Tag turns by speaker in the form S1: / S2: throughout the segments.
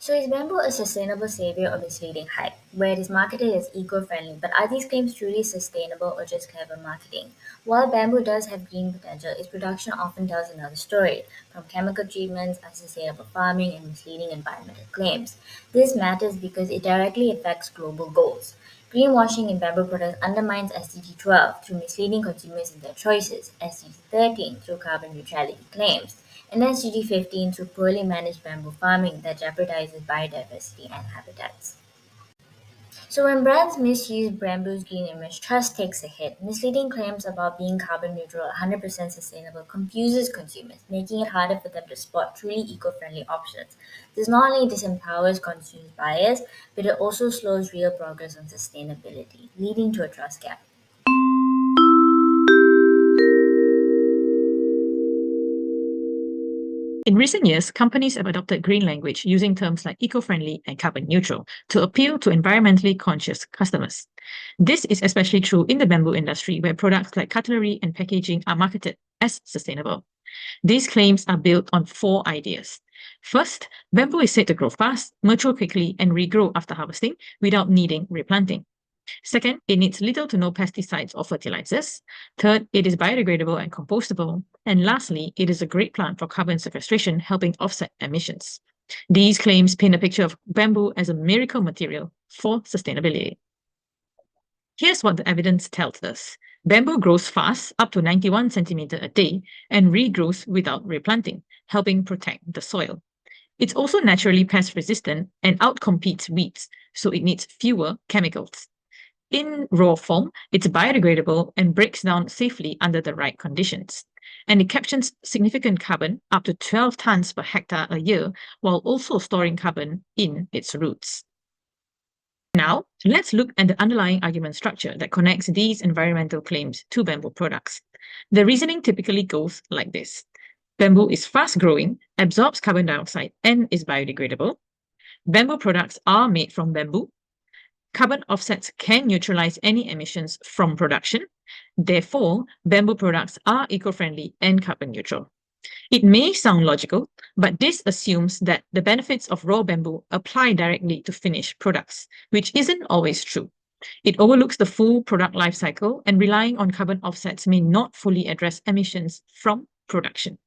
S1: So is bamboo a sustainable savior or misleading hype, where it is marketed as eco-friendly, but are these claims truly sustainable or just clever marketing? While bamboo does have green potential, its production often tells another story, from chemical treatments, unsustainable farming, and misleading environmental claims. This matters because it directly affects global goals. Greenwashing in bamboo products undermines SDG 12 through misleading consumers in their choices, SDG 13 through carbon neutrality claims, and SDG 15 through poorly managed bamboo farming that jeopardizes biodiversity and habitats. So when brands misuse bamboo's green image, trust takes a hit. Misleading claims about being carbon neutral or 100% sustainable confuses consumers, making it harder for them to spot truly eco-friendly options. This not only disempowers consumers' buyers, but it also slows real progress on sustainability, leading to a trust gap.
S2: In recent years, companies have adopted green language using terms like eco-friendly and carbon neutral to appeal to environmentally conscious customers. This is especially true in the bamboo industry, where products like cutlery and packaging are marketed as sustainable. These claims are built on four ideas. First, bamboo is said to grow fast, mature quickly, and regrow after harvesting without needing replanting. Second, it needs little to no pesticides or fertilizers. Third, it is biodegradable and compostable. And lastly, it is a great plant for carbon sequestration, helping offset emissions. These claims paint a picture of bamboo as a miracle material for sustainability. Here's what the evidence tells us. Bamboo grows fast, up to 91 centimeter a day, and regrows without replanting, helping protect the soil. It's also naturally pest resistant and outcompetes weeds, so it needs fewer chemicals. In raw form, it's biodegradable and breaks down safely under the right conditions. And it captures significant carbon, up to 12 tons per hectare a year, while also storing carbon in its roots. Now, let's look at the underlying argument structure that connects these environmental claims to bamboo products. The reasoning typically goes like this. Bamboo is fast growing, absorbs carbon dioxide, and is biodegradable. Bamboo products are made from bamboo. Carbon offsets can neutralize any emissions from production. Therefore, bamboo products are eco-friendly and carbon neutral. It may sound logical, but this assumes that the benefits of raw bamboo apply directly to finished products, which isn't always true. It overlooks the full product life cycle, and relying on carbon offsets may not fully address emissions from production.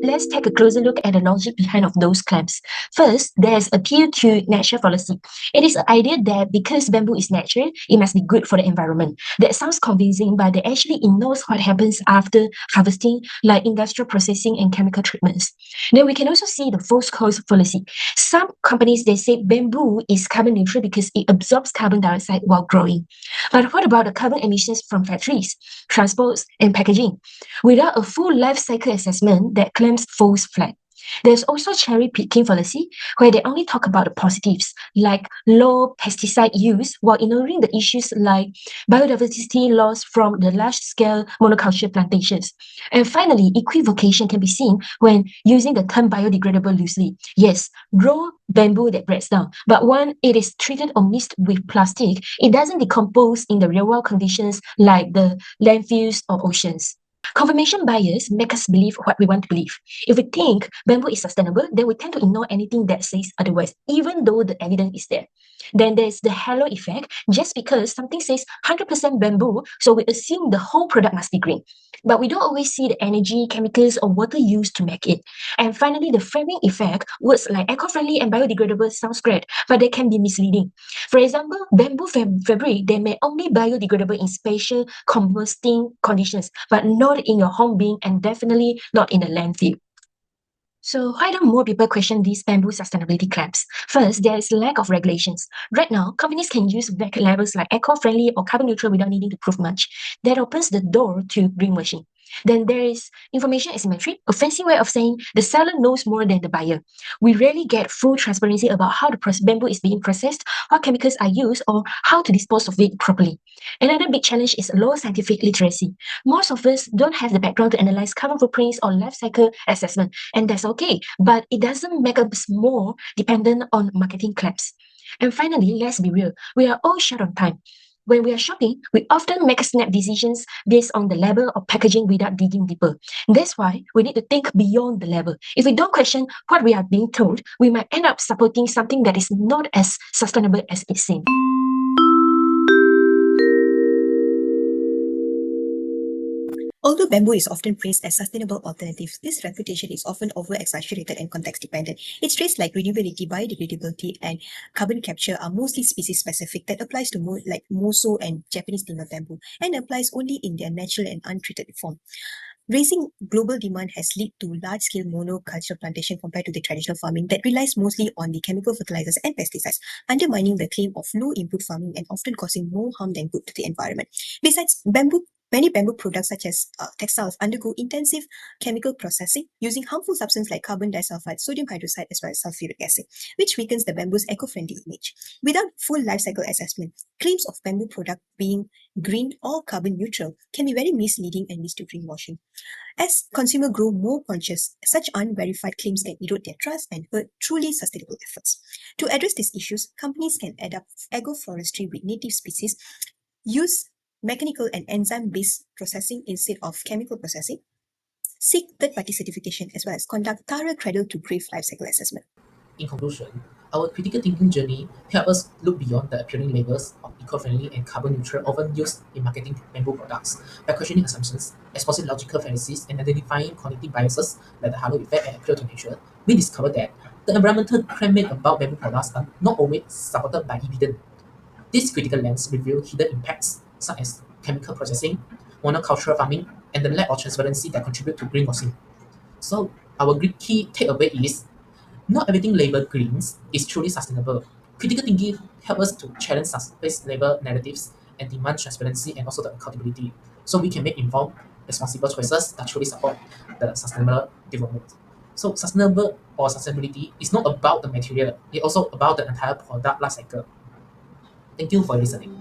S3: Let's take a closer look at the logic behind of those claims. First, there's appeal to natural fallacy. It is an idea that because bamboo is natural, it must be good for the environment. That sounds convincing, but it actually ignores what happens after harvesting, like industrial processing and chemical treatments. Then we can also see the false cause fallacy. Some companies, they say bamboo is carbon neutral because it absorbs carbon dioxide while growing. But what about the carbon emissions from factories, transports, and packaging? Without a full life cycle assessment, that claims falls flat. There's also cherry picking fallacy, where they only talk about the positives, like low pesticide use, while ignoring the issues like biodiversity loss from the large scale monoculture plantations. And finally, equivocation can be seen when using the term biodegradable loosely. Yes, raw bamboo that breaks down, but when it is treated or mixed with plastic, it doesn't decompose in the real world conditions like the landfills or oceans. Confirmation bias make us believe what we want to believe. If we think bamboo is sustainable, then we tend to ignore anything that says otherwise, even though the evidence is there. Then there's the halo effect. Just because something says 100% bamboo, so we assume the whole product must be green. But we don't always see the energy, chemicals, or water used to make it. And finally, the framing effect. Words like eco-friendly and biodegradable sounds great, but they can be misleading. For example, bamboo fabric, they may only biodegradable in spatial composting conditions, but not in your home bin and definitely not in a landfill. So why don't more people question these bamboo sustainability claims? First, there is lack of regulations. Right now, companies can use vague labels like eco-friendly or carbon neutral without needing to prove much. That opens the door to greenwashing. Then there is information asymmetry, a fancy way of saying the seller knows more than the buyer. We rarely get full transparency about how the bamboo is being processed, what chemicals are used, or how to dispose of it properly. Another big challenge is low scientific literacy. Most of us don't have the background to analyze carbon footprints or life cycle assessment, and that's okay, but it doesn't make us more dependent on marketing claims. And finally, let's be real, we are all short on time. When we are shopping, we often make snap decisions based on the label or packaging without digging deeper. That's why we need to think beyond the label. If we don't question what we are being told, we might end up supporting something that is not as sustainable as it seems.
S4: Although bamboo is often praised as sustainable alternatives, this reputation is often over-exaggerated and context-dependent. Its traits like renewability, biodegradability, and carbon capture are mostly species-specific that applies to more like moso and Japanese timber bamboo and applies only in their natural and untreated form. Raising global demand has led to large-scale monoculture plantation compared to the traditional farming that relies mostly on the chemical fertilizers and pesticides, undermining the claim of low-input farming and often causing more harm than good to the environment. Besides, many bamboo products such as textiles undergo intensive chemical processing using harmful substances like carbon disulfide, sodium hydroxide, as well as sulfuric acid, which weakens the bamboo's eco-friendly image. Without full life cycle assessment, claims of bamboo product being green or carbon neutral can be very misleading and leads to greenwashing. As consumers grow more conscious, such unverified claims can erode their trust and hurt truly sustainable efforts. To address these issues, companies can adopt agroforestry with native species, use mechanical and enzyme-based processing instead of chemical processing, seek third-party certification, as well as conduct thorough cradle-to-grave life cycle assessment.
S5: In conclusion, our critical thinking journey helps us look beyond the appealing labels of eco-friendly and carbon neutral often used in marketing bamboo products. By questioning assumptions, exposing logical fallacies, and identifying cognitive biases like the halo effect and appeal to nature, we discover that the environmental claims made about bamboo products are not always supported by evidence. This critical lens reveals hidden impacts such as chemical processing, monocultural farming, and the lack of transparency that contribute to greenwashing. So, our key takeaway is not everything labeled greens is truly sustainable. Critical thinking helps us to challenge surface level narratives and demand transparency and also the accountability, so we can make informed, responsible choices that truly support the sustainable development. So sustainable or sustainability is not about the material; it's also about the entire product life cycle. Thank you for listening.